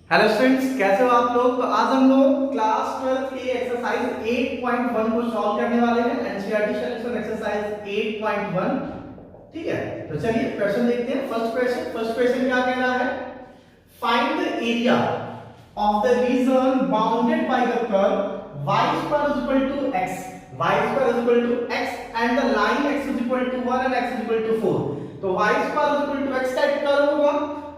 Hello students, कैसे हो आप लोग। तो आज हम लोग क्लास 12 के एक्सरसाइज 8.1 को सॉल्व करने वाले हैं। NCERT solution exercise 8.1। ठीक है, तो चलिए क्वेश्चन देखते हैं। फर्स्ट क्वेश्चन क्या कह रहा है? Find the area of the region bounded by the curve y square is equal to x, y square is equal to x and the line x is equal to 1 and x is equal to 4। तो y square is equal to x का एक curve होगा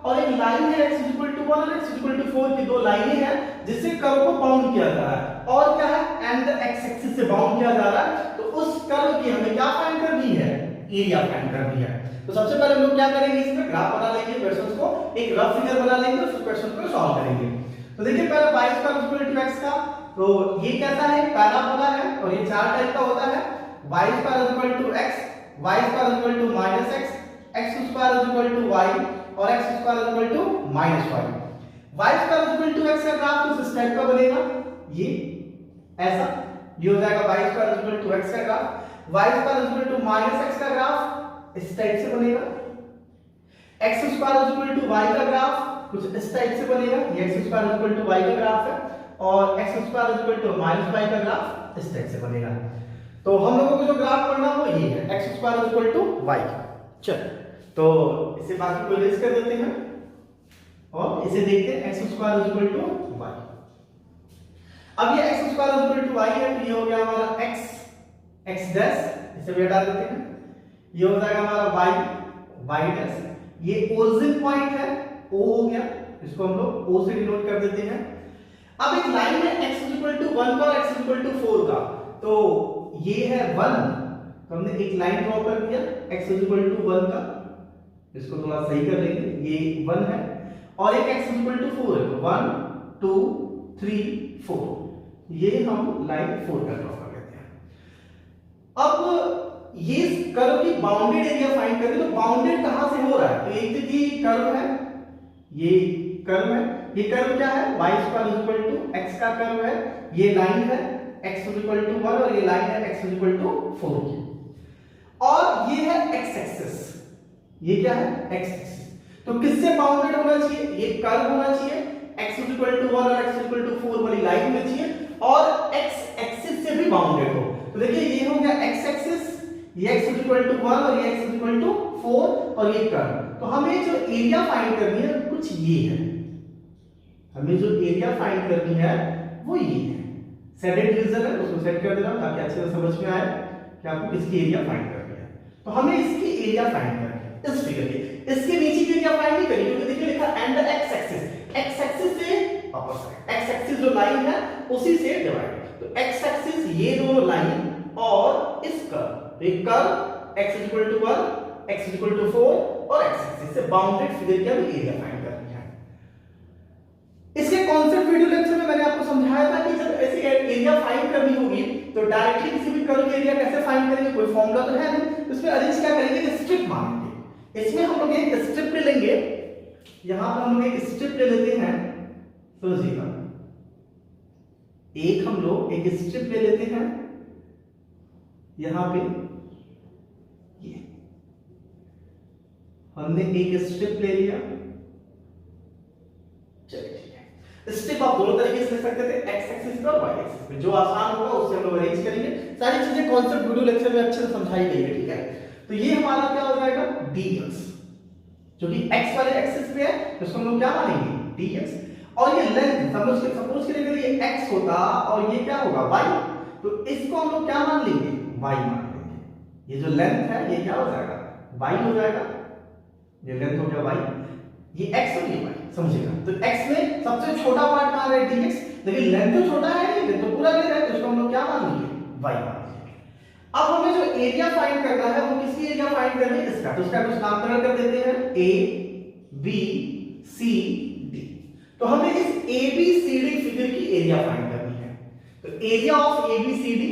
और एक line है x is equal to 1 और x is equal to 4 की दो लाइनें हैं जिससे कर्व को बाउंड किया जा रहा है। और क्या है? एंड द x एक्सिस से बाउंड किया जा रहा है। तो उस कर्व की हमें क्या फाइंड करनी है? एरिया फाइंड करनी है। तो सबसे पहले हम लोग क्या करेंगे, इसमें ग्राफ बना लेंगे, क्वेश्चंस को एक रफ फिगर बना लेंगे और फिर क्वेश्चन को सॉल्व करेंगे। तो देखिए पहले y square is equal to x का, तो ये कैसा है? पैराबोला है और ये चार टाइप का होता है। y square is equal to x, y square is equal to -x, x square is equal to y और x square is equal to -y। y square is equal to x का graph कुछ इस type का बनेगा, ये ऐसा ये हो जाएगा y square is equal to x का graph. y square is equal to -x का ग्राफ इस टाइप से बनेगा। x square is equal to y का ग्राफ कुछ इस टाइप से बनेगा, ये x square is equal to y का ग्राफ है और x square is equal to -y का ग्राफ इस टाइप से बनेगा। तो हम लोगों को जो ग्राफ पढ़ना वो ये है, x square is equal to y। चल, तो इसे बाकी को इरेज कर देते हैं और इसे देखते हैं x square is equal to y। अब ये x square is equal to y है, तो ये हो गया हमारा x डैश, इसे भी हटा देते हैं। ये हो जाएगा हमारा y डैश। ये ओरिजिन पॉइंट है, o हो गया, इसको हम लोग o से डिनोट कर देते हैं। अब एक लाइन है x इज इक्वल टू 1 का और x इज इक्वल टू 4 का, तो ये है 1, तो हमने एक लाइन ड्रॉ कर दिया x इज इक्वल टू 1 का, इसको थोड़ा सही कर लेंगे, ये 1 है और एक x इज इक्वल टू 4 है, तो 1 2 3 4, ये हम लाइन 4 का ड्रॉ कर लेते हैं। अब ये कर्व की बाउंडेड एरिया फाइंड करें, तो बाउंडेड कहां से हो रहा है? तो एक देखिए कर्व है, ये कर्व है, ये कर्व क्या है? y square is equal to x का कर्व है, ये लाइन है x इज इक्वल टू 1 और ये लाइन है x इज इक्वल टू 4 की, और ये है x एक्सिस, ये क्या है? x axis. तो किससे बाउंडेड होना चाहिए? ये कर्व होना चाहिए, x इज इक्वल टू 1 और x इज इक्वल टू 4 वाली लाइन में चाहिए और x एक्सिस से भी बाउंडेड हो। तो देखिए ये हो गया x एक्सिस, ये x इज इक्वल टू 1 और ये x इज इक्वल टू 4 और ये कर्व। तो हमें जो एरिया फाइंड करनी है कुछ ये है, हमें जो एरिया फाइंड करनी है वो ये है। सेटेड रीजन है, उसको सेट कर दे रहा हूं ताकि अच्छे से समझ में आए कि आपको इसकी एरिया फाइंड करनी है। तो हमें इसकी एरिया फाइंड करनी है इस फिगर की, इसके नीचे की एरिया फाइंड नहीं करनी क्योंकि देखिए लिखा एंड द x एक्सिस से अपर साइड, x एक्सिस जो लाइन है उसी से डिवाइड, तो x एक्सिस ये दोनों लाइन और इस कर्व, एक curve x is equal to 1 x is equal to 4 और x एक्सिस से बाउंडेड फिगर की हमें एरिया फाइंड करनी है। इसके कॉन्सेप्ट वीडियो लेक्चर में मैंने आपको समझाया था कि जब ऐसी एरिया फाइंड करनी होगी तो डायरेक्टली किसी भी कर्व की एरिया कैसे फाइंड करेंगे, कोई फॉर्मूला तो है नहीं, इसमें अरेंज क्या करेंगे कि स्ट्रिप मानेंगे। इसमें हम लोग एक स्ट्रिप ले लेंगे, यहां पर हम लोग एक स्ट्रिप ले लेते हैं, समझिएगा, एक हम लोग एक स्ट्रिप ले लेते हैं यहां पे, ये हमने एक स्ट्रिप ले लिया। चलिए ठीक है, स्ट्रिप आप दोनों तरीके से ले सकते थे, x एक्सिस पे और y एक्सिस पे, जो आसान होगा उससे हम लोग अरेंज करेंगे। सारी चीजें कॉन्सेप्ट वीडियो लेक्चर में अच्छे से समझाई गई है, ठीक है। तो ये हमारा क्या हो जाएगा? dx, जो कि x वाले एक्सिस पे है, तो इसको हम लोग क्या मानेंगे? dx। और ये लेंथ सपोज करिए अगर ये x होता और ये क्या होगा? y, तो इसको हम लोग क्या मान लेंगे? y मान लेंगे। ये जो लेंथ है ये क्या हो जाएगा? y हो जाएगा, ये लेंथ हो गया y, ये x और ये y, समझिएगा। तो x में सबसे छोटा पार्ट कहां है? dx, लेकिन लेंथ तो छोटा है, लेकिन तो पूरा ले रहा है, तो इसको हम लोग क्या मान लेंगे? y मान लेंगे। अब हमें जो एरिया फाइंड करना है वो किसकी एरिया फाइंड करनी है? इसका, तो इसका कुछ नामकरण कर देते हैं, a b c d। तो हमें इस a b c d figure की एरिया फाइंड करनी है। तो area of a b c d,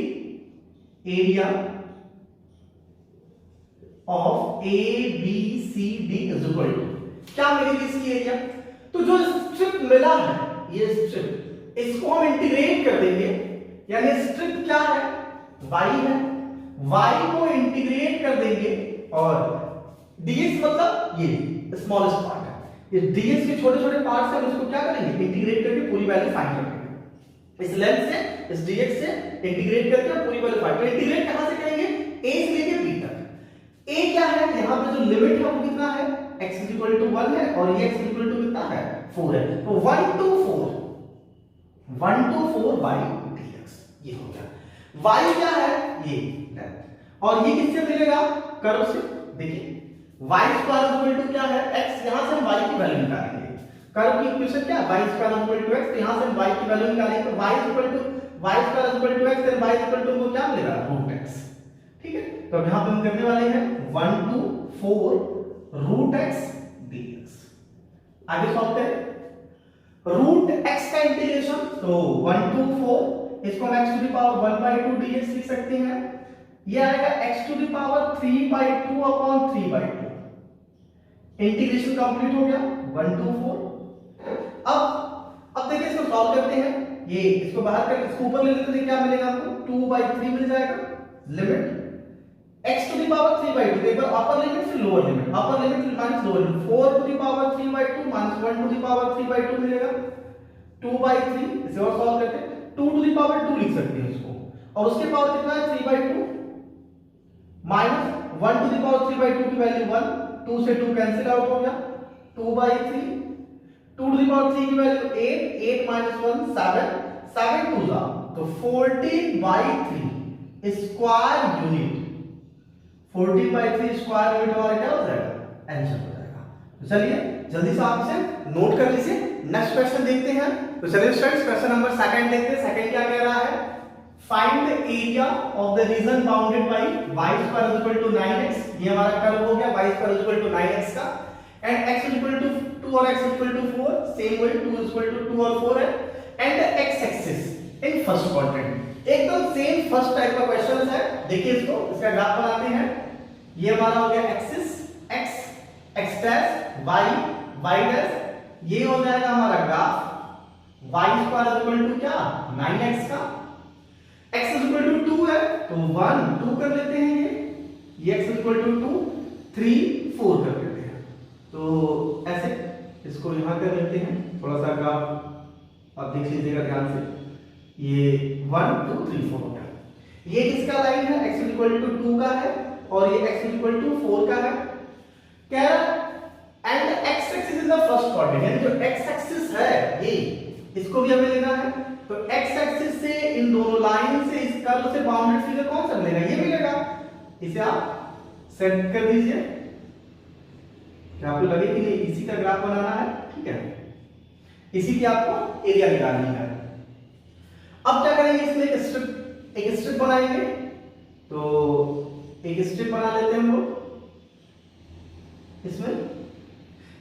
area of a b c d is equal to क्या मिलेगी इसकी एरिया? तो जो स्ट्रिप मिला है, ये स्ट्रिप, इसको हम इंटीग्रेट कर देंगे, यानी स्ट्रिप क्या है? y है, y को इंटीग्रेट कर देंगे और dx मतलब ये स्मॉलेस्ट पार्ट है, ये dx के छोटे छोटे पार्ट्स हैं, उसको क्या करेंगे? वैल्यू फाइंड करेंगे। इस लेंथ से, इस dx से इंटीग्रेट करके हम पूरी वैल्यू फाइंड। तो इंटीग्रेट कहां से करेंगे? a से लेके b तक। a क्या है? यहाँ पे जो लिमिट है वो कितना है? x इक्वल टू 1 है और ये x इक्वल टू कितना है? 4 है। तो 1 to 4 बाई dx ये हो गया। y क्या है? ये लेंथ। और ये किससे मिलेगा? कर्व से। देखिए y स्क्वायर इक्वल टू क्या है? x। यहां से हम y की वैल्यू निकालेंगे। कर्व की इक्वेशन क्या है? y square equal to x। तो यहां से हम y की वैल्यू निकालेंगे। तो y square equal to x then y equal to वो क्या मिलेगा? Root x। ठीक है, तो अब यहां पे हम करने वाले हैं 1 to 4 रूट x dx। आगे सॉल्व करें। रूट x का इंटीग्रेशन, तो 1 to 4 इसको हम x to the power 1 by 2 dx लिख सकते हैं। ये आएगा x to the power 3 by 2 upon 3 by 2। Integration complete हो गया 1 to 4। अब देखिए इसको सॉल्व करते हैं। ये इसको बाहर कर इसको ऊपर ले लेते हैं, क्या मिलेगा हमको? 2 by 3 मिल जाएगा। Limit x to the power 3 by 2, एक बार अपर लिमिट फिर lower limit, upper limit minus lower limit. 4 to the power 3 by 2 minus 1 to the power 3 by 2 मिलेगा। 2 by 3 इसे और सॉल्व करते हैं। 2 टू द पावर 2 लिख सकते हैं इसको, और उसके पावर कितना है? 3 by 2 minus 1 to the power 3 by 2 की वैल्यू 1, 2 से 2 कैंसिल आउट हो गया। 2 by 3, 2 टू द पावर 3 की वैल्यू 8, 8 माइनस 1 7, 7 2 जा, तो 14 by 3 square unit. 14 by 3 square unit हमारा क्या हो जाएगा? आंसर हो जाएगा। तो चलिए जल्दी से आप इसे नोट कर लीजिए। नेक्स्ट क्वेश्चन देखते हैं। तो चलिए स्टूडेंट्स क्वेश्चन नंबर सेकंड देखते हैं। सेकंड क्या कह रहा है? Find the area of the region bounded by y square is equal to 9x। ये हमारा कर्व हो गया y square is equal to 9x का, and x is equal to 2 और x is equal to 4। Same way 2 is equal to 2 और 4 है। And the x axis in first quadrant. एकदम same first type का question है। देखिए इसको, इसका ग्राफ बनाते हैं। ये हमारा हो गया axis x, x dash y, y dash. ये हो जाएगा हमारा graph y square is equal to क्या? 9x का। x इज इक्वल टू 2 है तो 1 2 कर लेते हैं। ये x इज इक्वल टू 2 3 4 कर लेते हैं। तो ऐसे इसको यहां कर लेते हैं। थोड़ा सा ग्राफ आप देख लीजिएगा ध्यान से। ये 1 2 3 4 हो गया। ये किसका लाइन है? x इज इक्वल टू 2 का है और ये x इक्वल टू 4 का है। कह रहा and x axis in the first quadrant, यानी जो x एक्सिस है ये, इसको भी हमें लेना है। तो x एक्सिस से इन दोनों लाइन से इस कर्व से बाउंडेड फिगर कौन सा मिलेगा? ये मिलेगा। इसे आप सेट कर दीजिए। क्या आपको लगे कि नहीं इसी का ग्राफ बनाना है? ठीक है, इसी की आपको एरिया निकालनी है। अब क्या करेंगे? इसमें एक स्ट्रिप बनाएंगे। तो एक स्ट्रिप बना लेते हैं हम लोग। इसमें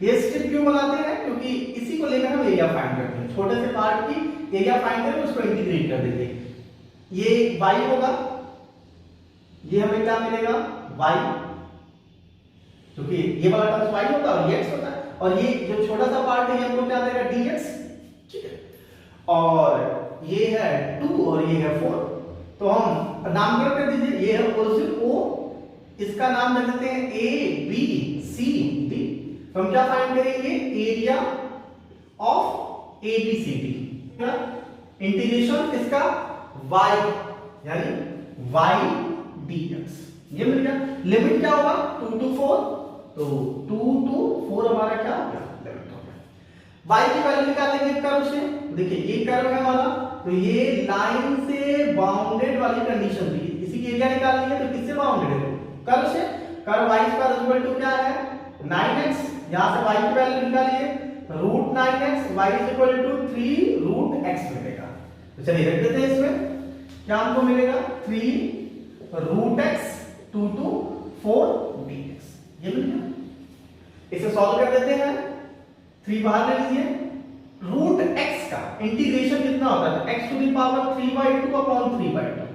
ये स्ट्रिप क्यों बनाते हैं? क्योंकि इसी को लेकर हम एरिया फाइंड करते हैं। छोटे से पार्ट की एरिया फाइंड करके उसको इंटीग्रेट कर देंगे। ये y होगा, ये हमें क्या मिलेगा? y, क्योंकि ये वाला टर्म y होता है और ये x होता है, और ये जो छोटा सा पार्ट है ये हमको क्या देगा? dx। ठीक है, और ये है 2 और ये है 4। तो हम नामकरण कर दीजिए। ये है ओरिजिन O, इसका नाम रख देते हैं A B C D। तो हम क्या फाइंड करेंगे? Area of ABCD। इंटीग्रेशन इसका y, यानी y dx। ये मिल गया। लिमिट क्या होगा? 2 to 4, तो 2 to 4 हमारा क्या हो गया? लिमिट हो गया। y की वैल्यू निकालेंगे कर्व से। देखिए ये कर्व है हमारा, तो ये लाइन से बाउंडेड वाली कंडीशन थी। इसी की एरिया निकालनी है, तो किससे बाउंडेड है? कर्व से। Curve y square equal to क्या है? 9x। यहां से y की वैल्यू निकालिए, root 9x, y is equal to 3 root x मिलेगा। तो चलिए रख देते हैं। इसमें क्या हमको मिलेगा? 3 रूट x 2 to 4 dx। ये मिल गया। इसे सॉल्व कर देते हैं। 3 बाहर ले लीजिए। रूट x का इंटीग्रेशन कितना होता है? x to the power 3 by 2 upon 3 by 2,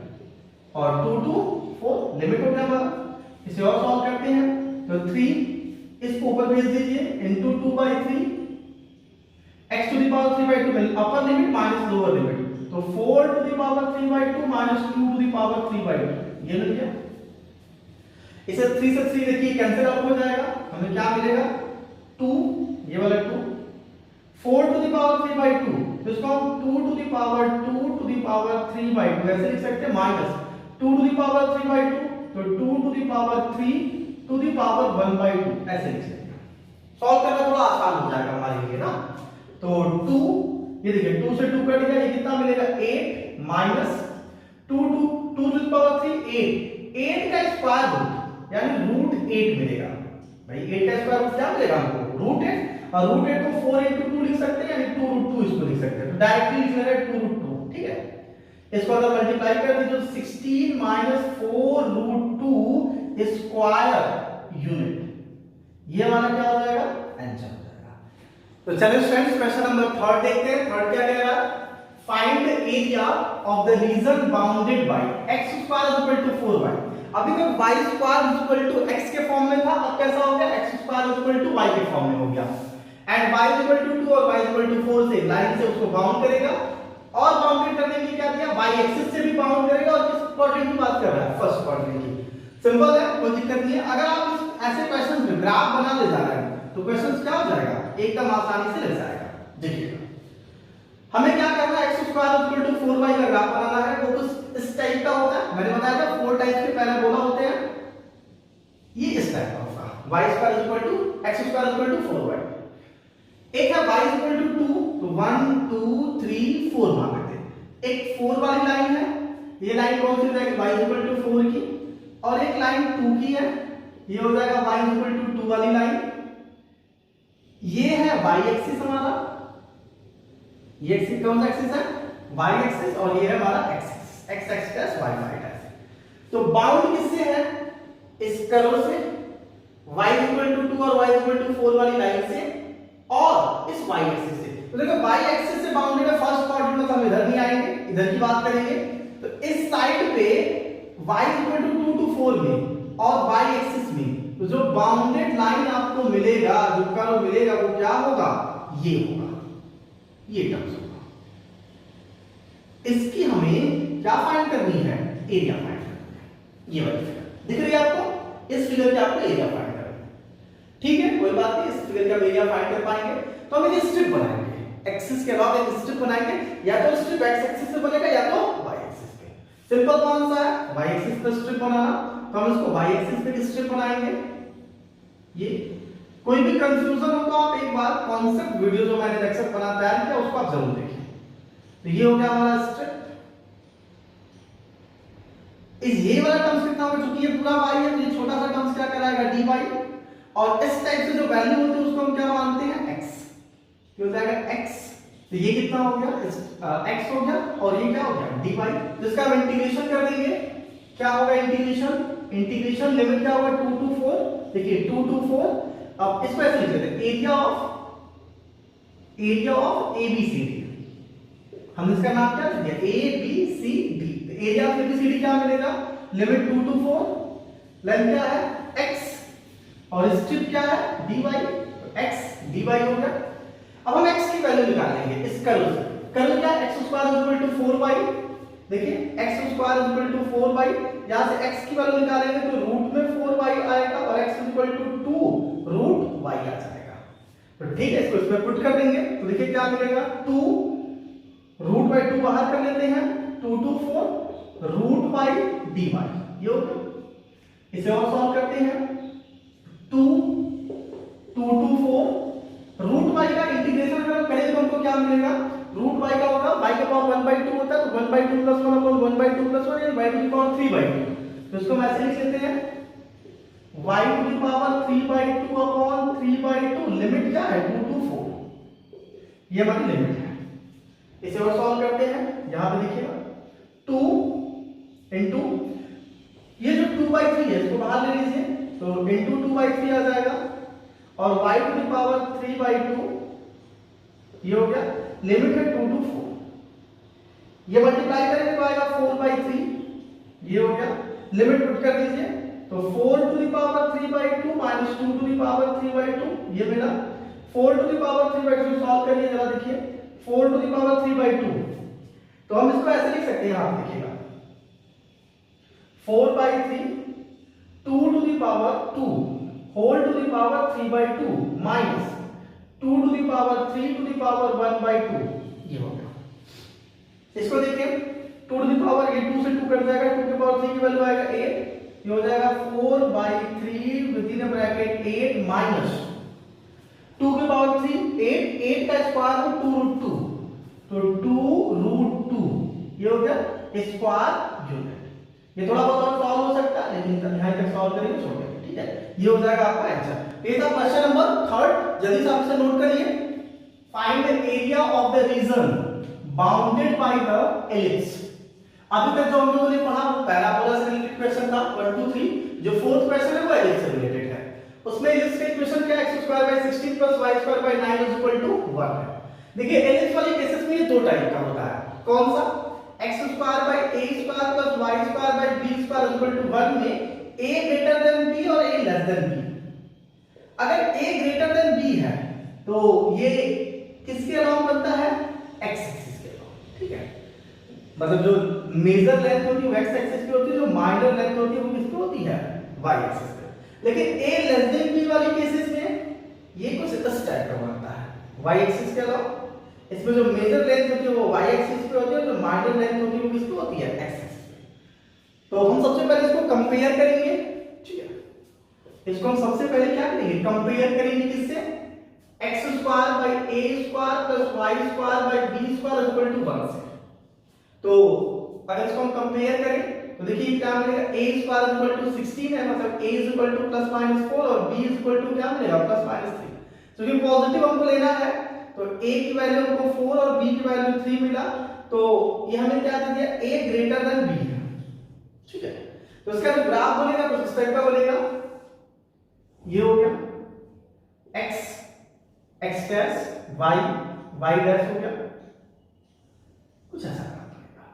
और 2 to 4 लिमिट हो गया हमारा। इसे और सॉल्व करते हैं। तो 3 इसको ऊपर भेज दीजिए into 2 by 3, x to the power 3 by 2 में upper limit minus lower limit, तो 4 to the power 3 by 2 minus 2 to the power 3 by 2। ये मिल गया। इसे 3 से 3 देखिए कैंसिल आउट हो जाएगा। हमें क्या मिलेगा? 2, ये वाला 2। 4 टू द पावर 3 by 2 तो इसको हम 2 to the power 2 to the power 3/2 ऐसे लिख सकते हैं, माइनस 2 टू द पावर 3/2, तो 2 to the power 3 to the power 1/2 ऐसे लिख सकते हैं। सॉल्व करना थोड़ा आसान हो जाएगा हमारे लिए ना। तो 2, ये देखिए 2 से 2 कट गया, ये कितना मिलेगा 8 माइनस 2 टू द पावर 3 8 का स्क्वायर रूट यानी रूट 8 मिलेगा। भाई 8 का स्क्वायर रूट क्या मिलेगा हमको, रूट 8, और रूट 8 को 4 into 2 लिख सकते हैं, यानी 2 root 2 इसको लिख सकते हैं, तो डायरेक्टली लिख रहे हैं 2 root 2, ठीक है। इसको अगर मल्टीप्लाई कर दीजिए तो 16 minus 4 root 2 स्क्वायर यूनिट, ये हमारा क्या हो जाएगा, आंसर हो जाएगा। तो चलिए स्टूडेंट्स क्वेश्चन नंबर 3 देखते हैं। थर्ड क्या कह रहा है, find area of the region bounded by x square equal to 4y। अभी तक y square equal to x के फॉर्म में था, अब कैसा हो गया, x square equal to y के फॉर्म में हो गया। एंड y इक्वल टू 2 और y इक्वल टू 4 से लाइन से उसको बाउंड करेगा, और बाउंडेड करने के लिए क्या दिया, y एक्सिस से भी बाउंड करेगा, और किस क्वाड्रेंट की बात कर रहा है, फर्स्ट क्वाड्रेंट की। सिंपल है, कोई दिक्कत नहीं है। अगर आप इस ऐसे क्वेश्चन में ग्राफ बना ले जा रहे हैं तो क्वेश्चन क्या हो जाएगा, एकदम आसानी से लग जाएगा। देखिए हमें क्या करना है, x square equal to 4y का ग्राफ बनाना है, वो कुछ इस टाइप का होता है, मैंने बताया था 4 टाइप्स के पैराबोला होते हैं, ये इस टाइप का होगा, y square equal to x square equal to 4y। एक है y इक्वल टू 2, तो 1 2 3 4 मान लेते हैं। एक 4 वाली लाइन है, ये लाइन कौन सी हो जाएगी, y इक्वल टू 4 की, और एक लाइन 2 की है, ये हो जाएगा y इक्वल टू 2 वाली लाइन। ये है y एक्सिस हमारा, ये एक्सिस कौन सा एक्सिस है, y एक्सिस, और ये है हमारा axis x axis y axis. तो बाउंड किससे है, इस कर्व से, y इक्वल टू 2 और y इक्वल टू 4 वाली लाइन से, और इस y एक्सिस से। तो देखो y एक्सिस से बाउंडेड है फर्स्ट क्वाड्रेंट में, तो हम इधर नहीं आएंगे, इधर की बात करेंगे। तो इस साइड पे y इक्वल टू 2 टू 4 में और y एक्सिस में, तो जो बाउंडेड लाइन आपको मिलेगा, जो कर्व मिलेगा, वो क्या होगा, ये होगा, ये टर्म्स होगा। इसकी हमें क्या फाइंड करनी है, एरिया फाइंड करनी है। ये वाली फिगर दिख रही है आपको, इस फिगर का आपको एरिया फाइंड करना है, ठीक है, कोई बात नहीं, इस फिगर का एरिया फाइंड कर पाएंगे तो हम एक स्ट्रिप बनाएंगे, एक्सिस के अलावा एक स्ट्रिप बनाएंगे, या तो स्ट्रिप x एक्सिस से बनेगा या तो y एक्सिस पे। सिंपल कौन सा है, y एक्सिस पे स्ट्रिप बनाना, तो हम इसको y एक्सिस पे स्ट्रिप बनाएंगे। ये कोई भी कंफ्यूजन हो तो आप एक बार कॉन्सेप्ट वीडियो जो मैंने लेक्चर बना तैयार किया उसको आप जरूर देखिए। तो ये हो गया हमारा स्ट्रिप। इस ये वाला टर्म्स कितना होगा, क्योंकि ये पूरा y है तो ये छोटा सा टर्म्स क्या कराएगा, dy, और इस टाइप से जो वैल्यू होती है उसको हम क्या मानते हैं, x, ये हो जाएगा x। तो ये कितना हो गया, x हो गया, और ये क्या हो गया, dy। तो इसका हम इंटीग्रेशन कर देंगे, क्या होगा इंटीग्रेशन, इंटीग्रेशन लिमिट क्या होगा 2 टू 4, देखिए 2 टू 4। अब इसको ऐसे लिख देते हैं, एरिया ऑफ ABCD, हमने इसका नाम क्या लिख दिया, ABCD। तो एरिया ऑफ ABCD क्या मिलेगा, लिमिट 2 टू 4, लेंथ क्या है x, और स्ट्रिप क्या है dy, तो x dy हो गया। अब हम x की वैल्यू निकालेंगे इस कर्व से, कर्व क्या है, x square equal to 4y, देखिए x square equal to 4y, यहां से x की वैल्यू निकालेंगे तो रूट में 4y आएगा, और x equal to 2 root y आ जाएगा। तो ठीक है, इसको इसमें पुट कर देंगे, तो देखिए क्या मिलेगा, 2 रूट बाई 2 बाहर कर लेते हैं, 2 टू 4 रूट बाई dy, ये हो गया। इसे और सॉल्व करते हैं, 2 टू 4 रूट y का इंटीग्रेशन अगर करें तो हमको क्या मिलेगा, रूट y का होगा, y का पावर 1/2 होता है, तो 1/2 + 1 अपॉन 1/2 + 1 यानी y टू द पावर 3/2। तो इसको हम ऐसे लिख लेते हैं, y to the power 3/2 upon 3/2, limit क्या है 2 टू 4, ये हमारी लिमिट है। इसे और सॉल्व करते हैं, यहां पे देखिएगा 2 इनटू ये जो 2/3 है इसको बाहर ले लीजिए, तो इनटू 2/3 आ जाएगा, और y टू द पावर 3/2, ये हो गया, लिमिट है 2 टू 4, ये मल्टीप्लाई करेंगे तो आएगा 4/3, ये हो गया, लिमिट पुट कर दीजिए, तो 4 to the power 3/2 minus 2 to the power 3/2, ये मिला, 4 टू द पावर 3/2 सॉल्व करिए जरा, देखिए 4 टू द पावर 3/2, तो हम इसको ऐसे लिख सकते हैं, आप देखिएगा 4/3 2 to the power 2 whole to the power 3/2 minus 2 to the power 3 to the power 1/2, ये हो गया। इसको देखिए 2 टू द पावर, ये 2 से 2 कट जाएगा, 2 की पावर 3 की वैल्यू आएगा 8, ये हो जाएगा 4/3 विद इन ब्रैकेट 8 माइनस 2 की पावर 3 8, 8 का स्क्वायर हो 2√2, तो 2√2 ये हो गया स्क्वायर यूनिट। ये थोड़ा बहुत और सॉल्व हो सकता है, लेकिन यहां तक सॉल्व करेंगे छोड़ देंगे, ठीक है। ये हो जाएगा आपका आंसर। ये था क्वेश्चन नंबर 3, जल्दी से आप इसे नोट करिए। Find the area of the region bounded by the ellipse. अभी तक जो हम लोगों ने पढ़ा वो पैराबोला से रिलेटेड क्वेश्चन था 1 2 3। जो फोर्थ क्वेश्चन है वो एलिप्स से रिलेटेड है। उसमें एलिप्स का इक्वेशन क्या है, x² + y² / 9 = 1 है। देखिए एलिप्स वाले केसेस में ये दो टाइप का होता है। कौन सा, x² / a² + y² / b² = 1 में a greater than b और a less than b। अगर a greater than b है तो ये किसके अलाउंग बनता है, x एक्सिस के अलाउंग, ठीक है। मतलब जो मेजर लेंथ होती है वो x एक्सिस पे होती है, जो माइनर लेंथ होती है वो किस पे होती है, y एक्सिस पे। लेकिन a less than b वाले केसेस में ये कुछ इस टाइप का बनता है, y एक्सिस के अलाउंग। इसमें जो मेजर लेंथ होती है वो y एक्सिस पे होती है, जो माइनर लेंथ होती है वो किस पे होती है, x एक्सिस पे। तो हम सबसे पहले इसको कंपेयर करेंगे, ठीक है। इसको हम सबसे पहले क्या करेंगे, कंपेयर करेंगे किससे, x² / a² + y² / b² = 1 से। तो अगर इसको हम कंपेयर करें तो देखिए क्या मिलेगा, a² = 16 है, मतलब a = ±4 और b = क्या मिलेगा, +-3। तो ये पॉजिटिव हमको लेना है, तो a की वैल्यू हमको 4 और b की वैल्यू 3 मिला, तो ये हमें क्या दे दिया, a greater than b है, ठीक है। तो इसका जो ग्राफ बनेगा कुछ इस टाइप का बनेगा, ये हो गया x x dash y y dash हो गया, कुछ ऐसा ग्राफ बनेगा,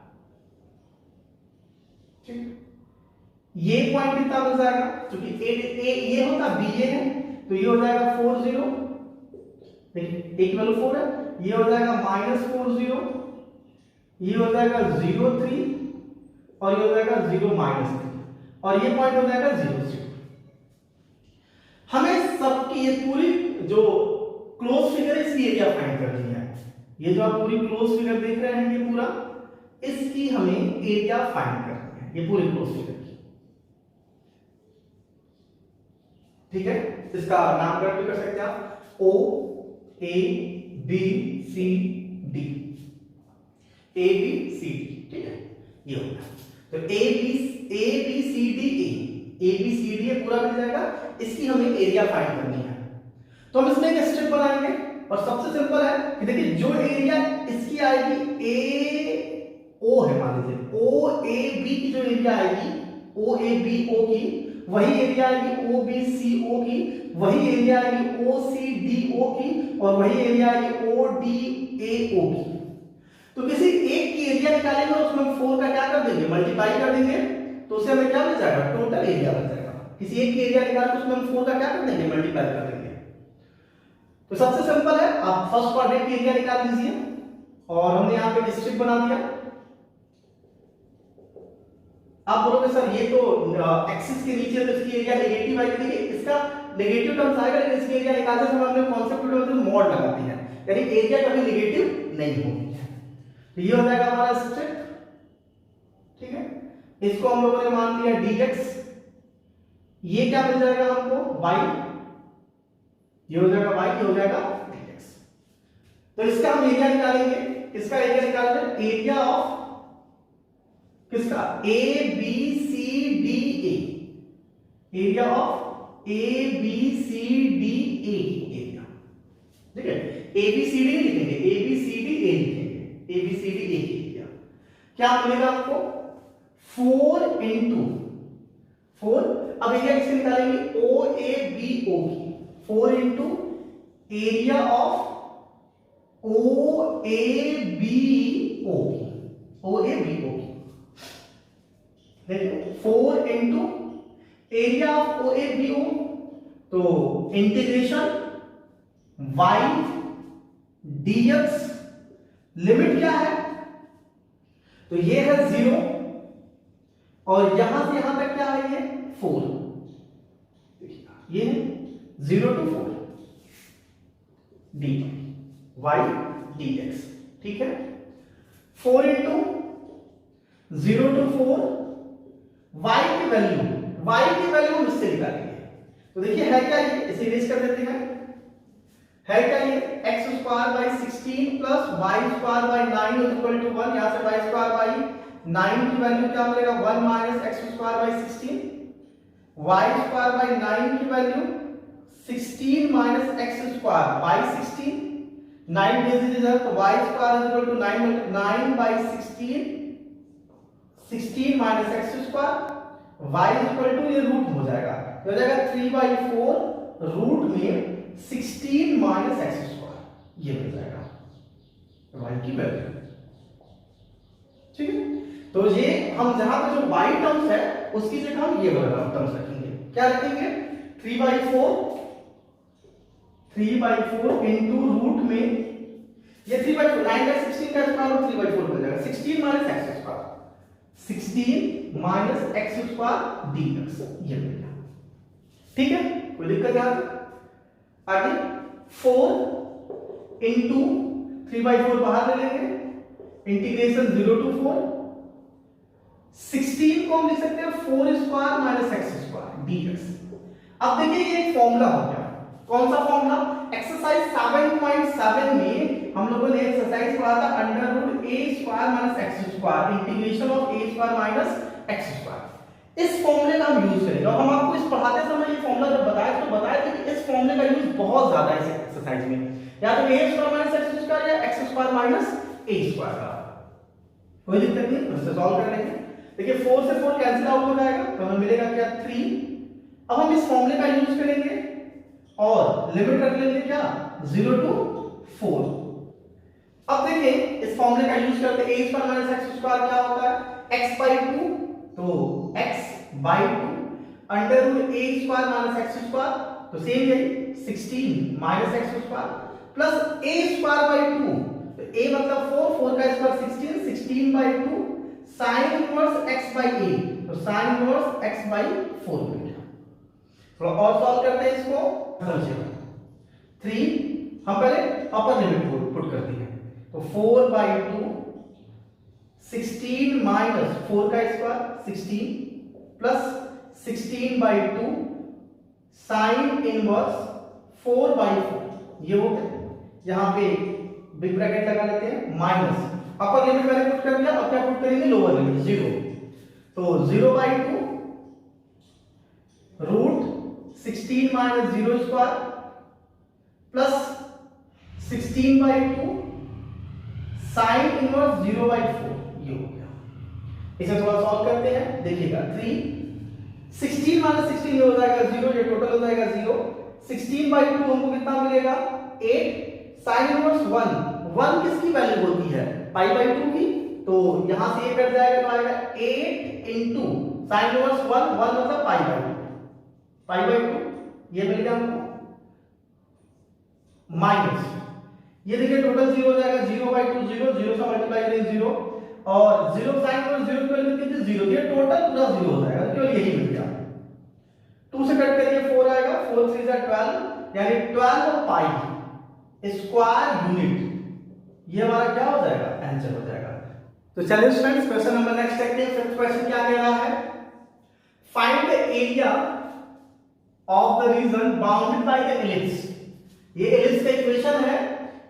ठीक। ये पॉइंट कितना बन जाएगा, क्योंकि a ये होता b ये है, तो ये हो जाएगा 4 0, देखिए a की वैल्यू 4 है, ये हो जाएगा -4 0, ये हो जाएगा 0 3 और ये हो जाएगा 0 -3 और ये पॉइंट हो जाएगा 0 0। हमें सबकी ये पूरी जो क्लोज फिगर है इसकी एरिया फाइंड करनी है। ये जो आप पूरी क्लोज फिगर देख रहे हैं ये पूरा, इसकी हमें एरिया फाइंड करनी है, ये पूरी क्लोज फिगर की, ठीक है। इसका नामकरण भी कर सकते हैं आप, O A B C D, A B C D, ठीक है। ये होगा तो A B C D ये पूरा मिल जाएगा, इसकी हमें एरिया फाइंड करनी है। तो हम इसमें एक स्टेप बनाएंगे और सबसे सिंपल है कि देखिए जो एरिया इसकी आएगी ए ओ है, मान लीजिए ओ ए बी की जो एरिया आएगी ओ ए बी ओ की, वही एरिया आएगी ओ बी सी ओ की, वही एरिया आएगी ओ सी डी ओ की और वही एरिया आएगी ओ डी ए ओ की। तो किसी एक की एरिया निकालेंगे और उसमें 4 का क्या कर देंगे, मल्टीप्लाई कर देंगे, तो उससे हमें क्या मिल जाएगा, टोटल एरिया बन जाएगा। किसी एक की एरिया निकाल के उसमें हम 4 का क्या कर देंगे, मल्टीप्लाई कर देंगे। तो सबसे सिंपल है, आप फर्स्ट क्वाड्रेंट की एरिया निकाल दीजिए और हमने यहाँ पे डिस्ट्रिक्ट बना दिया। आप बोलोगे सर ये तो एक्सिस के नीचे तो इसकी एरिया नेगेटिव आएगी, देखिए इसका नेगेटिव टर्म्स आएगा, लेकिन इसकी एरिया निकालते समय हमने कॉन्सेप्ट मॉड लगाती है, यानी एरिया कभी नेगेटिव नहीं होगी। तो ये हो जाएगा हमारा स्ट्रिक्ट, ठीक है। इसको हम लोगों ने मान लिया dx, ये क्या मिल जाएगा हमको y, ये हो जाएगा y, ये हो जाएगा dx। तो इसका हम एरिया निकालेंगे, इसका एरिया निकालते हैं, एरिया ऑफ किसका, a b c d a, area of a b c d a area, ठीक है। a b c d लिखेंगे, a b c d a लिखेंगे, a b c d a area क्या मिलेगा आपको 4 into 4। अब area किससे निकालेंगे, ओ ए बी ओ की, 4 into area of O A B O की, ओ ए बी ओ की, देखिए 4 into area of O A B O, तो इंटीग्रेशन y dx, लिमिट क्या है, तो ये है 0 और यहां से यहां तक क्या है, ये 4, ये 0 to 4 dy y dx, ठीक है। 4 इंटू 0 to 4, y की वैल्यू हम इससे निकालेंगे। तो देखिए है क्या ये, इसे इरेज कर देते हैं। है क्या ये, x square by 16 plus y square by 9 equal to 1। यहां से y स्क्वायर बाई 9 की वैल्यू क्या मिलेगा, 1 minus x square by 16, y square by 9 की value 16 minus x square by 16, 9 digit है तो y square is equal to 9 by 16, 16 minus x square, y equal to ये root हो जाएगा, तो हो जाएगा 3/4 रूट में 16 माइनस x स्क्वायर, ये मिल जाएगा y की वैल्यू। ठीक है, तो ये हम जहां पे जो y टर्म्स है उसकी जगह हम ये वाला टर्म्स रखेंगे। क्या रखेंगे, 3/4 इनटू रूट में ये 3/4, 9/16 का स्क्वायर रूट 3/4 हो जाएगा, 16 minus x square, 16 minus x square dx, ये मिल गया। ठीक है, कोई दिक्कत यहां पे? आगे 4 इंटू 3/4 बाहर ले लेंगे, इंटीग्रेशन 0 to 4, 16 को हम लिख सकते हैं 4 square minus x square dx। अब देखिए ये एक फॉर्मूला हो गया, कौन सा फॉर्मूला, एक्सरसाइज 7.7 में हम लोगों ने एक्सरसाइज पढ़ा था under root a square minus x square, integration of a square minus x square. इस फॉर्मूले का हम यूज करेंगे, और हम आपको इस पढ़ाते समय ये फॉर्मूला जब बताया तो बताया था कि इस फॉर्मूले का यूज बहुत ज्यादा है इस एक्सरसाइज में, या तो a square minus x square या x square minus a square का। कोई दिक्कत नहीं, इससे सॉल्व कर लेंगे। देखिए 4 से 4 कैंसिल आउट हो जाएगा, तो हमें मिलेगा क्या, 3। अब हम इस फॉर्मूले का यूज करेंगे और लिमिट रख लेंगे क्या, 0 to 4। अब देखिए इस फॉर्मूले का यूज करते a square minus x square क्या होता है, x/2, तो x/2 under root a square minus x square, तो सेम यही 16 minus x square plus a square, तो a मतलब 4 का स्क्वायर 16/2 sin इनवर्स x/a, तो sin इनवर्स x/4 मिल गया। थोड़ा और सॉल्व करते हैं इसको, समझिए 3 हम पहले अपर लिमिट पुट करते हैं, तो 4/2 16 माइनस 4 का स्क्वायर 16 प्लस 16/2 sin इनवर्स 4/4, ये हो गया। यहां पे बिग ब्रैकेट लगा लेते हैं, माइनस अपर लिमिट मैंने पुट कर दिया, अब क्या पुट करेंगे, लोअर लिमिट 0, तो 0/2 root 16 minus 0 square plus 16/2 sine inverse 0/4, ये हो गया। इसे थोड़ा सॉल्व करते हैं, देखिएगा 3 16 माइनस 16 ये हो जाएगा 0, ये टोटल हो जाएगा 0, 16/2 हमको कितना मिलेगा, 8, साइन इनवर्स 1 किसकी वैल्यू होती है, पाई/2 की, तो यहां से ये कट जाएगा तो आएगा 8 इंटू साइन इनवर्स 1 मतलब पाई/2, ये मिल गया हमको, माइनस ये देखिए टोटल 0 हो जाएगा, 0/2 0 से मल्टीप्लाई करें 0, और 0 साइन इनवर्स 0 की वैल्यू कितनी, 0, ये टोटल पूरा 0 हो जाएगा, केवल यही मिल गया। 2 से कट करिए 4 आएगा, 4 3 12, यानी 12 पाई स्क्वायर यूनिट, ये हमारा क्या हो जाएगा, आंसर हो जाएगा। तो चलिए स्टूडेंट्स क्वेश्चन नंबर नेक्स्ट देखते हैं। फिफ्थ क्वेश्चन क्या कह रहा है, find the area of the region bounded by the ellipse. ये एलिप्स का इक्वेशन है,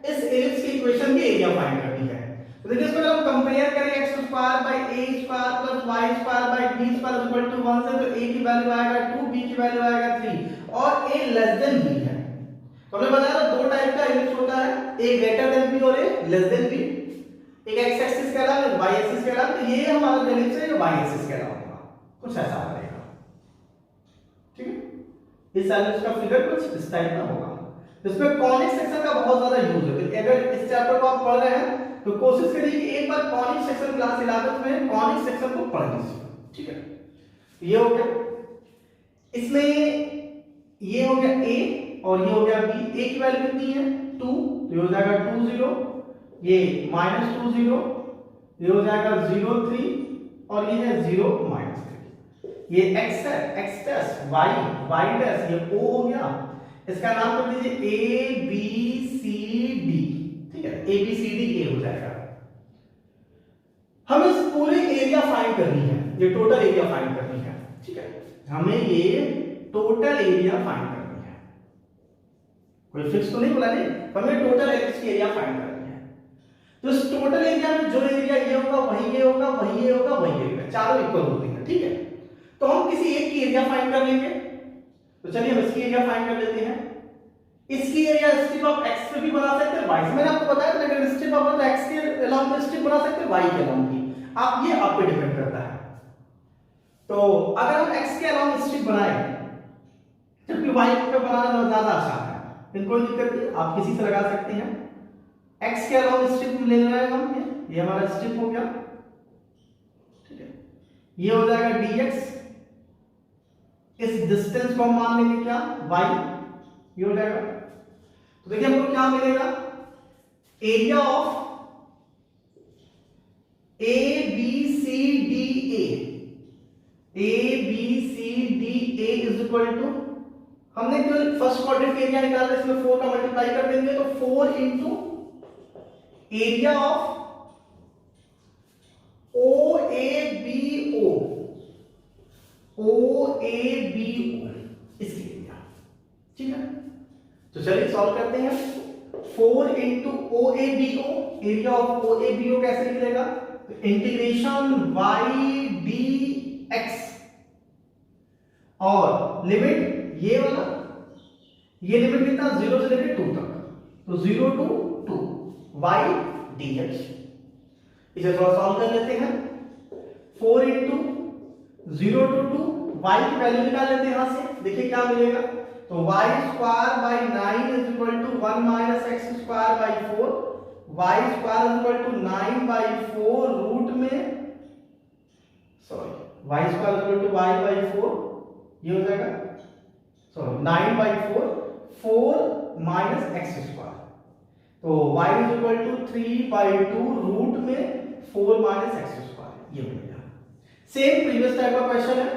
इस एलिप्स की इक्वेशन की एरिया फाइंड करनी है। तो देखिए इसको हम कंपेयर करें x square by a square plus y square by b square equal to 1 से, तो a की वैल्यू आएगा 2, b की वैल्यू आएगा 3 और a लेस देन b है। तो हमने बताया था दो टाइप का एलिप्स होता है, एक ग्रेटर देन b और एक लेस देन b, एक x एक्सिस के अलावा y एक्सिस के अलावा, तो ये हमारा जो एलिप्स है ये y एक्सिस के अलावा होगा, कुछ ऐसा बनेगा। ठीक है, इस एलिप्स का फिगर कुछ इस टाइप का होगा। इसमें कॉनिक सेक्शन का बहुत ज्यादा यूज है, तो अगर इस चैप्टर को आप पढ़ रहे हैं तो कोशिश करिए कि एक बार कॉनिक सेक्शन क्लास 11 में कॉनिक सेक्शन को पढ़ लीजिए। ठीक है, ये हो गया, इसमें ये हो गया a और ये हो गया b। a की वैल्यू कितनी है 2, तो ये हो जाएगा 2 0, ये -2 0, ये हो जाएगा 0 3 और ये है 0 -3। ये x है, x डैश, y डैश, ये o हो गया। इसका नाम कर दीजिए a b c d। ठीक है, ABCD A हो जाएगा। हमें इस पूरे एरिया फाइंड करनी है, ये टोटल एरिया फाइंड करनी है, ठीक है, हमें ये टोटल एरिया फाइंड करनी है, कोई फिक्स तो नहीं बोला नहीं, हमें टोटल एरिया फाइंड करनी है। तो इस टोटल एरिया में जो एरिया ये होगा वही ये होगा वही ये होगा वही ये होगा, चारों इक्वल होते हैं, ठीक है। तो हम किसी एक की एरिया फाइंड कर लेंगे, तो चलिए हम इसकी एरिया फाइंड कर लेते हैं। इसकी एरिया स्ट्रिप ऑफ एक्स पे भी बना सकते हैं, वाई से मैंने आपको बताया था, अगर स्ट्रिप ऑफ तो एक्स के अलाउंग पे स्ट्रिप बना सकते हैं, वाई के अलाउंग भी, आप ये आप पे डिपेंड करता है। तो अगर हम एक्स के अलाउंग स्ट्रिप बनाए, जबकि वाई पे बनाना ज्यादा आसान है, फिर कोई दिक्कत नहीं, आप किसी से लगा सकते हैं। एक्स के अलाउंग स्ट्रिप ले रहे हैं हम, ये हमारा स्ट्रिप हो गया, ठीक है, ये हो जाएगा dx, इस डिस्टेंस को हम मान लेंगे क्या, y, ये हो जाएगा। तो देखिए हमको क्या मिलेगा, area of ABCDA is equal to, हमने केवल फर्स्ट क्वाड्रेंट एरिया निकाला, इसमें 4 का मल्टीप्लाई कर देंगे तो 4 इंटू एरिया ऑफ OABO इसकी एरिया, ठीक है। तो चलिए सॉल्व करते हैं। 4 into OABO, area of OABO कैसे निकलेगा, इंटीग्रेशन y dx और लिमिट ये वाला, ये लिमिट कितना 0 से लेकर 2 तक, तो 0 to 2 y dx। इसे थोड़ा सॉल्व कर लेते हैं। 4 इंटू 0 to 2, y की वैल्यू निकाल लेते हैं यहां से, देखिए क्या मिलेगा, तो y square by 9 is equal to 1 minus x square by 4, y square is equal to 9 by 4 root में, sorry y square is equal to y by 4, ये हो जाएगा, sorry 9 by 4, 4 minus x square, तो y is equal to 3 by 2 root में 4 minus x square, ये मिल गया। Same previous type का क्वेश्चन है,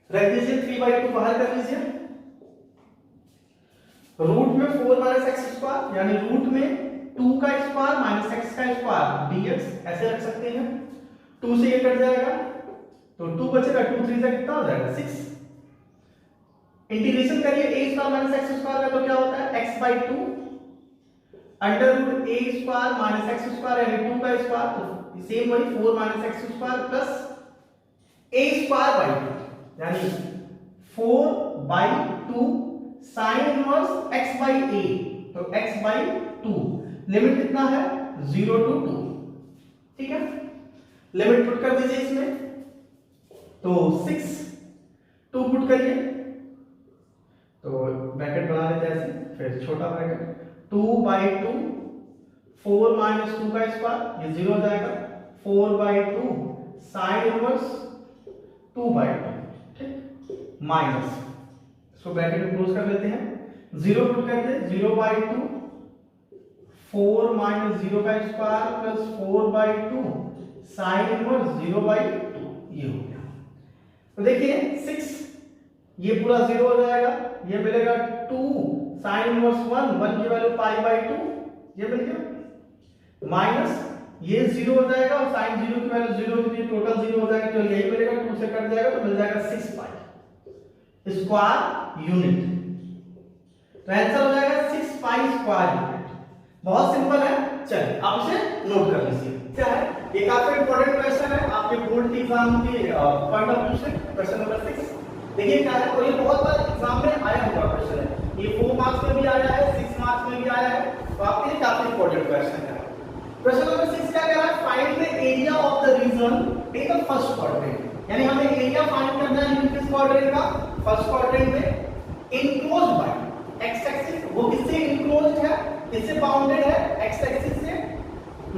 रख दीजिए 3 बाई 2 बाहर कर लीजिए, रूट में 4 माइनस एक्स स्क्वायर, यानी रूट में 2 का स्क्वायर माइनस एक्स का स्क्वायर dx, ऐसे रख सकते हैं। 2 से ये कट जाएगा तो 2 बचेगा, 2 3 से कितना हो जाएगा 6। इंटीग्रेशन करिए a square minus x square का, तो क्या होता है x by 2 under root a square minus x square यानी 2 का स्क्वायर, तो सेम वही 4 minus x square plus a square by 2 यानी 4 by 2 sine inverse x by a, तो x बाई 2, लिमिट कितना है 0 to 2, ठीक है। लिमिट पुट कर दीजिए इसमें, तो 6, 2 पुट करिए, तो ब्रैकेट बना लेते हैं ऐसे, फिर छोटा ब्रैकेट 2 बाई 2, 4 माइनस 2 का स्क्वायर, ये 0 हो जाएगा, 4 बाई 2 साइन इनवर्स 2 बाई 2, ठीक, माइनस, इसको ब्रैकेट में क्लोज कर लेते हैं, 0 पुट करते, 0 बाई 2, 4 माइनस 0 का square plus 4 by 2 sine inverse 0 by 2, ये हो गया। तो देखिए 6, ये पूरा 0 हो जाएगा, ये मिलेगा 2 साइन इनवर्स 1 की वैल्यू पाई बाई 2, ये मिल गया, माइनस ये 0 हो जाएगा और साइन 0 की वैल्यू 0 होती है, टोटल 0 हो जाएगा, तो यही मिलेगा, 2 से कट जाएगा तो मिल जाएगा 6 पाई स्क्वायर यूनिट, तो आंसर हो जाएगा 6 पाई स्क्वायर यूनिट। बहुत सिंपल है, चलिए आप इसे नोट कर लीजिए। क्या है, ये काफी इंपॉर्टेंट क्वेश्चन है आपके बोर्ड के एग्जाम के पॉइंट ऑफ व्यू से, क्वेश्चन नंबर 6। देखिए क्या है, और ये बहुत बार एग्जाम में आया हुआ क्वेश्चन है, ये 4 मार्क्स में भी आया है, 6 मार्क्स में भी आया है, तो आपके लिए काफी इंपॉर्टेंट क्वेश्चन है। क्वेश्चन नंबर 6 क्या कह रहा है, find the area of the region in the first quadrant, यानी हमें एरिया फाइंड करना है किस क्वाड्रेंट का, फर्स्ट क्वाड्रेंट में, इनक्लोज्ड बाय एक्स एक्सिस, वो किससे इनक्लोज्ड है, किससे बाउंडेड है, एक्स एक्सिस से,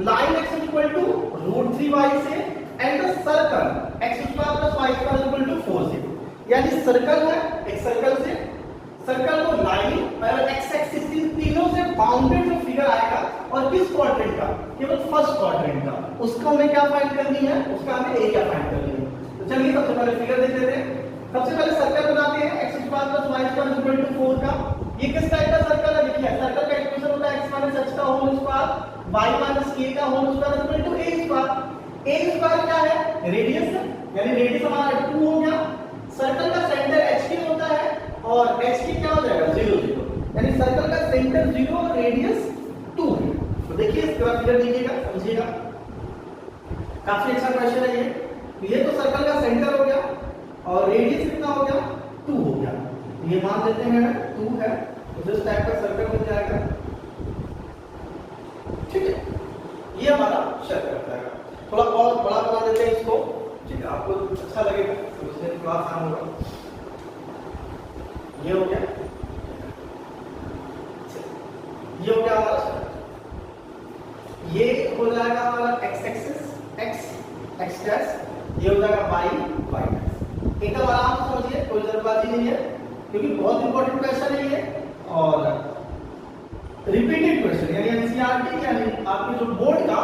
line x equal to √3y से, and the circle x square plus y square equal to 4 से, यानी सर्कल है, एक सर्कल से, सर्कल को लाइन और x एक्सिस, इन तीनों से बाउंडेड जो फिगर आएगा, और किस क्वाड्रेंट का, केवल फर्स्ट क्वाड्रेंट का, उसका हमें क्या फाइंड करनी है, उसका हमें एरिया फाइंड करनी है। तो चलिए सबसे पहले फिगर देख लेते हैं। सबसे पहले सर्कल बनाते हैं, x² + y² = 4 का। ये किस टाइप का सर्कल है, देखिए सर्कल का इक्वेशन होता है x - x² का whole square y minus k का whole square equal to a square. a square क्या है? रेडियस है, यानी रेडियस हमारा 2 हो गया। सर्कल का सेंटर hk होता है और hk क्या हो जाएगा? 0 0, यानी सर्कल का सेंटर 0 और रेडियस 2 है। तो देखिए इसका फिगर देखिएगा, समझिएगा, काफी अच्छा क्वेश्चन है ये तो सर्कल का सेंटर हो गया और रेडियस कितना हो गया? 2 हो गया। ये मान लेते हैं 2 है, तो इस टाइप का सर्कल बन जाएगा, ठीक है। ये हमारा सर्कल हो जाएगा। थोड़ा और बड़ा बना देते हैं इसको, ठीक है, आपको अच्छा लगेगा, समझने में थोड़ा आसान होगा। ये हो गया, ये हो गया हमारा सर्कल। ये हो जाएगा हमारा x एक्सिस, x डैश, ये हो जाएगा y डैश। एकदम आराम से समझिए, कोई जल्दबाजी नहीं है, क्योंकि बहुत इंपॉर्टेंट क्वेश्चन है ये और रिपीटेड क्वेश्चन, यानी एनसीईआरटी यानी आपके जो बोर्ड का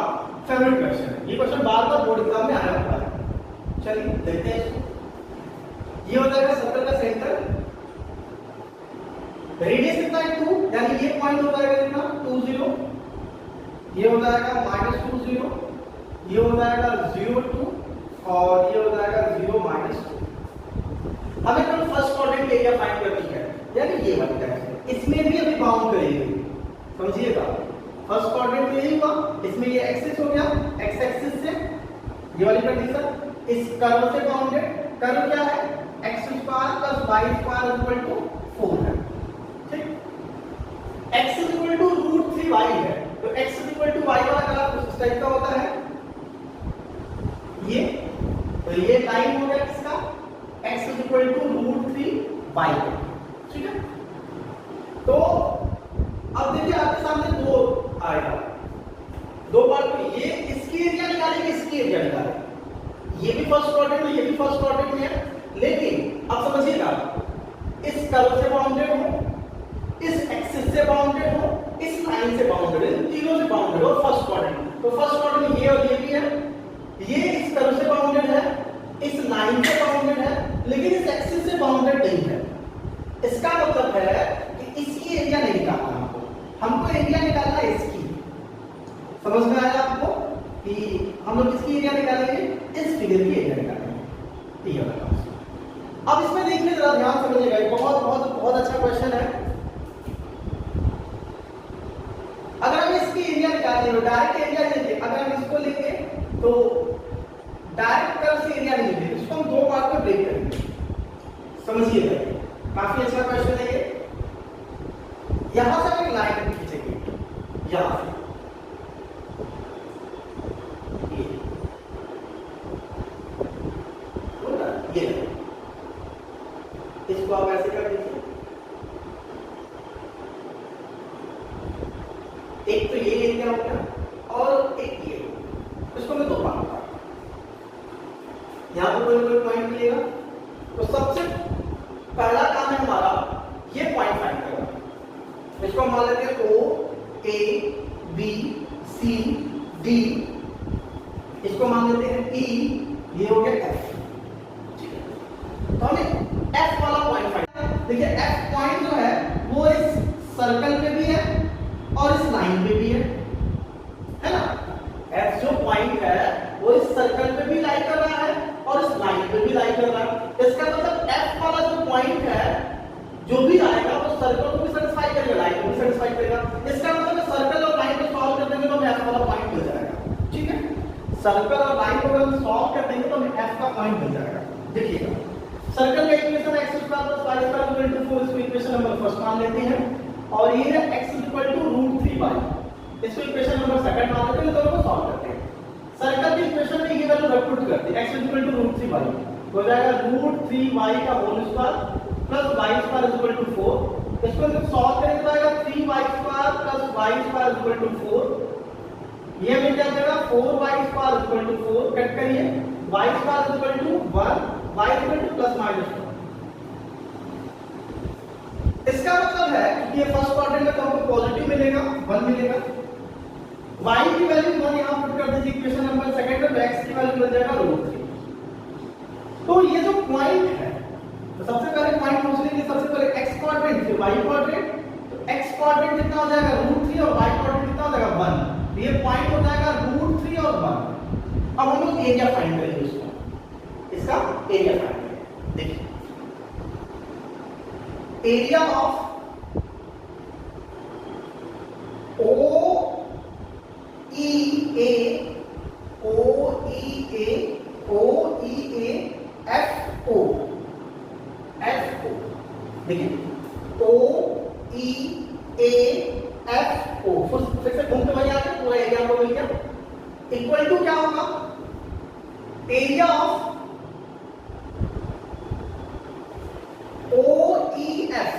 फेवरेट क्वेश्चन है। ये क्वेश्चन बार-बार बोर्ड एग्जाम में आया हुआ है। चलिए देखते हैं इसको। ये हो जाएगा सर्कल का सेंटर, रेडियस कितना है? 2, यानी ये पॉइंट हो जाएगा कितना? 2 0, ये हो जाएगा -2 0, ये हो जाएगा 0 2 और ये हो जाएगा 0 -2। हमें तो फर्स्ट क्वाड्रेंट एरिया फाइंड करनी है, यानी ये वाली डायरेक्शन। इसमें भी अभी बाउंड करेंगे, समझिएगा। फर्स्ट क्वाड्रेंट यही हुआ, इसमें ये एक्सिस हो गया, एक्स एक्सिस से ये वाली कंडीशन, इस कर्व से बाउंडेड। कर्व क्या है? x² + y² = 4 है, ठीक। x √3y है, तो x y वाला ग्राफ उस टाइप का होता है ये। तो ये लाइन हो गया किसका? x √3y, ठीक है। तो अब देखिए आपके सामने दो आएगा, दो पार्ट में, ये इसकी एरिया निकालेंगे, इसकी एरिया निकालेंगे। ये भी फर्स्ट क्वाड्रेंट में, ये भी फर्स्ट क्वाड्रेंट में है, लेकिन अब समझिएगा, इस कर्व से बाउंडेड हो, इस एक्सिस से बाउंडेड हो, इस लाइन से बाउंडेड है, तीनों से बाउंडेड हो फर्स्ट क्वाड्रेंट। तो फर्स्ट क्वाड्रेंट में ये और ये भी है, ये इस कर्व से बाउंडेड है, इस लाइन से बाउंडेड है, लेकिन इस एक्सिस से बाउंडेड नहीं है। इसका मतलब है कि इसकी एरिया नहीं निकालना हमको एरिया निकालना है इसकी। समझ में आया आपको कि हम लोग किसकी एरिया निकालेंगे? इस फिगर की एरिया निकालेंगे, ये वाला। अब इसमें देखिए जरा ध्यान समझिएगा, बहुत बहुत बहुत अच्छा क्वेश्चन है। अगर हम इसकी एरिया निकालने हो, डायरेक्ट एरिया लेंगे, अगर हम इसको लेंगे तो डायरेक्ट कर्व से एरिया नहीं लेंगे, इसको हम दो पार्ट में ब्रेक करेंगे, समझिएगा। काफी अच्छा क्वेश्चन है ये। यहां से एक लाइन खींचेंगे, यहां से ये इसको आप ऐसे कर दीजिए। एक तो ये एरिया हो गया और एक ये, इसको मैं दो पार्ट में, यहां पर कोई पॉइंट मिलेगा, तो सबसे पहला काम है हमारा ये पॉइंट फाइंड करना। इसको मान लेते हैं O A B C D, इसको मान लेते हैं E, ये हो गया F, ठीक है। तो हमें F वाला पॉइंट फाइंड, देखिए F पॉइंट जो है वो इस सर्कल पे भी है और इस लाइन पे भी है ना। F जो पॉइंट है वो इस सर्कल पे भी लाई कर रहा है और इस लाइन पे भी लाई कर रहा है। इसका मतलब F वाला जो पॉइंट है जो भी आएगा वो सर्कल को भी सेटिस्फाई करेगा, लाइन को भी सेटिस्फाई करेगा। इसका मतलब सर्कल और लाइन को सॉल्व कर देंगे तो हमें F वाला पॉइंट मिल जाएगा, ठीक है। सर्कल और लाइन को अगर सॉल्व कर देंगे तो हमें F का पॉइंट मिल जाएगा। देखिएगा, सर्कल का इक्वेशन x² + y² = 4, इसको इक्वेशन नंबर फर्स्ट मान लेते हैं, और ये है x √3y, इसको इक्वेशन नंबर सेकंड मान लेते हैं, दोनों को सॉल्व करते हैं। सर्कल की इक्वेशन में ये वैल्यू रख पुट करते हैं, x √3y हो जाएगा √3y का होल स्क्वायर प्लस y² = 4। इसको जब सॉल्व करेंगे तो आएगा 3y² + y² = 4, ये मिल जाएगा 4y² = 4, कट करिए, y² = 1, y ±1। इसका मतलब है कि ये फर्स्ट क्वाड्रेंट में तो हमको पॉजिटिव मिलेगा, 1 मिलेगा, y की वैल्यू 1 यहां पुट कर दीजिए इक्वेशन नंबर सेकंड में, तो x की वैल्यू मिल जाएगा √3। तो ये जो पॉइंट है, तो सबसे पहले पॉइंट पूछने के लिए सबसे पहले x क्वाड्रेंट फिर y क्वाड्रेंट, तो x क्वाड्रेंट कितना हो जाएगा √3 और y क्वाड्रेंट कितना हो जाएगा 1, तो ये पॉइंट हो जाएगा √3 और 1। अब हम लोग एरिया फाइंड करेंगे उसका, इसका एरिया फाइंड करेंगे। देखिए एरिया ऑफ देखिए OEAFO फिर से घूमते वही आके पूरा एरिया को मिल गया, इक्वल टू क्या होगा, area of OEF,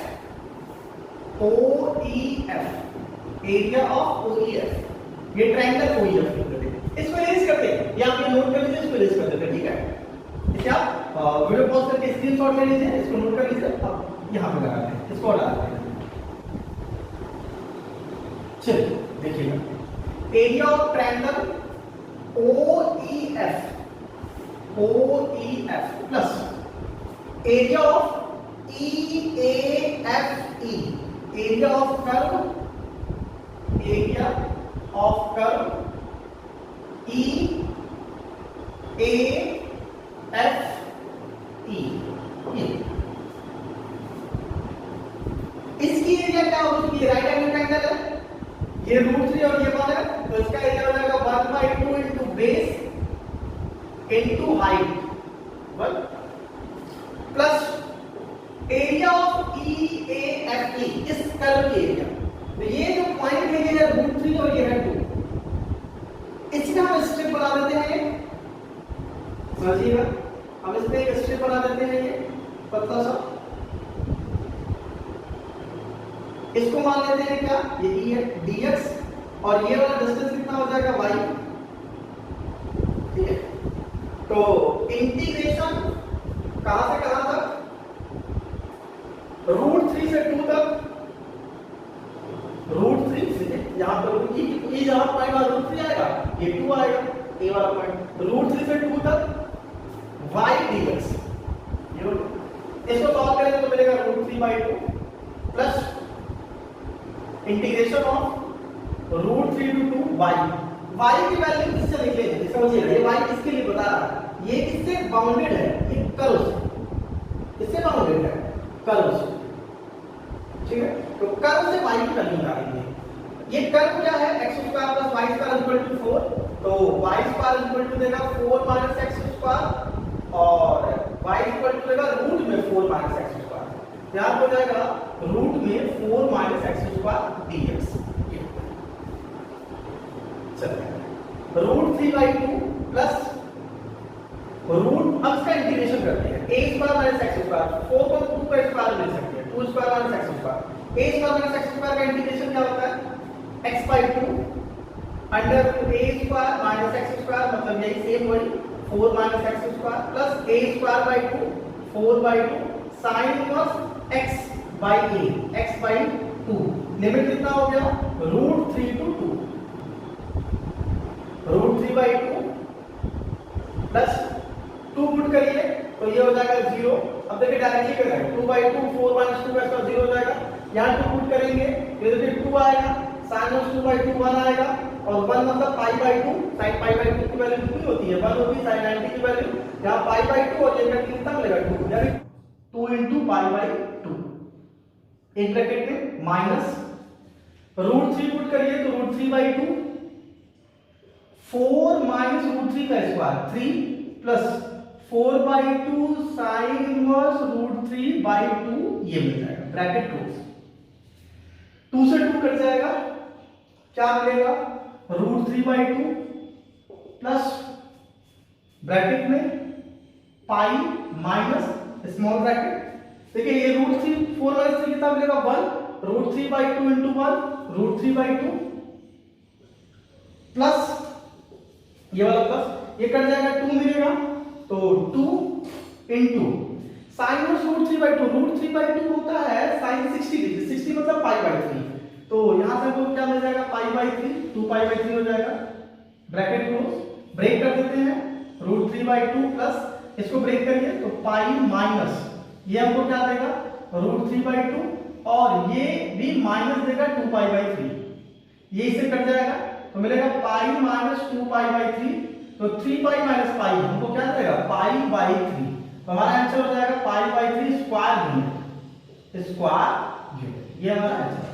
area of OEF, ये ट्रायंगल OEF इसको रेज करते हैं, या आप ये नोट कर लीजिए, इसको रेज कर देते हैं, ठीक है। क्या वीडियो पॉज करके स्क्रीनशॉट ले लीजिए, इसको नोट कर लीजिए, अब यहां पे लगाते हैं, इसको डालते हैं। चलिए देखिएगा area of triangle OEF plus area of EAFE, area of curve EAFE, इसकी एरिया क्या होगी, ये राइट एंगल ट्रायंगल है, ये √3 और ये 1 है, तो इसका एरिया हो जाएगा 1/2 into base into height 1 plus area of EAFE, इस कर्व की एरिया। तो ये जो पॉइंट है ये √3 और ये है 2, इसका हम स्ट्रिप बना देते हैं, समझिएगा, हम इसमें एक स्ट्रिप बना देते हैं, ये पतला सा, इसको मान लेते हैं क्या, ये E है dx, और ये वाला डिस्टेंस कितना हो जाएगा y, ठीक है। तो इंटीग्रेशन कहां से कहां तक, √3 से 2 तक, √3 से यहां पर E जहां पॉइंट √3 आएगा, ये 2 आएगा, ए वाला पॉइंट, √3 से 2 तक y dx, इसको सॉल्व करेंगे तो मिलेगा √3/2 plus integration of √3 to 2 y की वैल्यू किससे लिख लेंगे, समझिए ये y किसके लिए बता रहा है, ये किससे बाउंडेड है, ये कर्व से, इससे बाउंडेड है कर्व से, ठीक है। तो कर्व से y की वैल्यू निकालेंगे, ये कर्व क्या है, x² + y² = 4, तो y² देगा 4 - x² और y देगा रूट में 4 - x², यहां हो जाएगा रूट में 4 - x² dx। चलिए √3/2 प्लस रूट, अब इसका इंटीग्रेशन करते हैं, a² - x², 4 को 2 का स्क्वायर ले सकते हैं, 2² - x², a² - x² का इंटीग्रेशन क्या होता है, x/2 under root a² - x², मतलब यही सेम वही 4 - x² plus a²/2 4/2 sin inverse x/a, x/2, limit कितना हो गया, √3 to 2, √3/2 प्लस 2 पुट करिए तो ये हो जाएगा 0। अब देखिए डायरेक्टली करेंगे, 2/2 4 - 2 का 0 हो जाएगा, यहां 2 पुट करेंगे ये देखिए 2 आएगा, sin 2/2 1 आएगा, और 1 मतलब π/2, sin π/2 की वैल्यू कितनी होती है, 1 होती है, sin 90 की वैल्यू यहां π/2 और ये कितना मिलेगा 2, यानी 2 × π/2, एक ब्रैकेट में माइनस √3 पुट करिए तो √3/2 4 - √3 का स्क्वायर 3 प्लस 4/2 sin इनवर्स √3/2, ये मिल जाएगा, ब्रैकेट क्लोज, 2 से 2 कट जाएगा, क्या मिलेगा, √3/2 प्लस ब्रैकेट में पाई माइनस स्मॉल ब्रैकेट, देखिए ये √3 4 - 3 कितना मिलेगा 1, √3/2 × 1 √3/2 प्लस ये वाला प्लस, ये कट जाएगा 2 मिलेगा, तो 2 × sin √3/2 होता है sin 60 डिग्री, 60 मतलब π/3, तो यहां से हमको क्या मिल जाएगा π/3, 2π/3 हो जाएगा, ब्रैकेट क्लोज, ब्रेक कर देते हैं, √3/2 प्लस इसको ब्रेक करिए तो पाई माइनस ये हमको क्या देगा √3/2 और ये भी माइनस देगा 2π/3, ये इससे कट जाएगा तो मिलेगा पाई माइनस 2 पाई बाई 3, तो 3 पाई माइनस पाई हमको क्या देगा पाई बाई 3, तो हमारा आंसर हो जाएगा pi by 3 square unit, square unit, ये हमारा आंसर।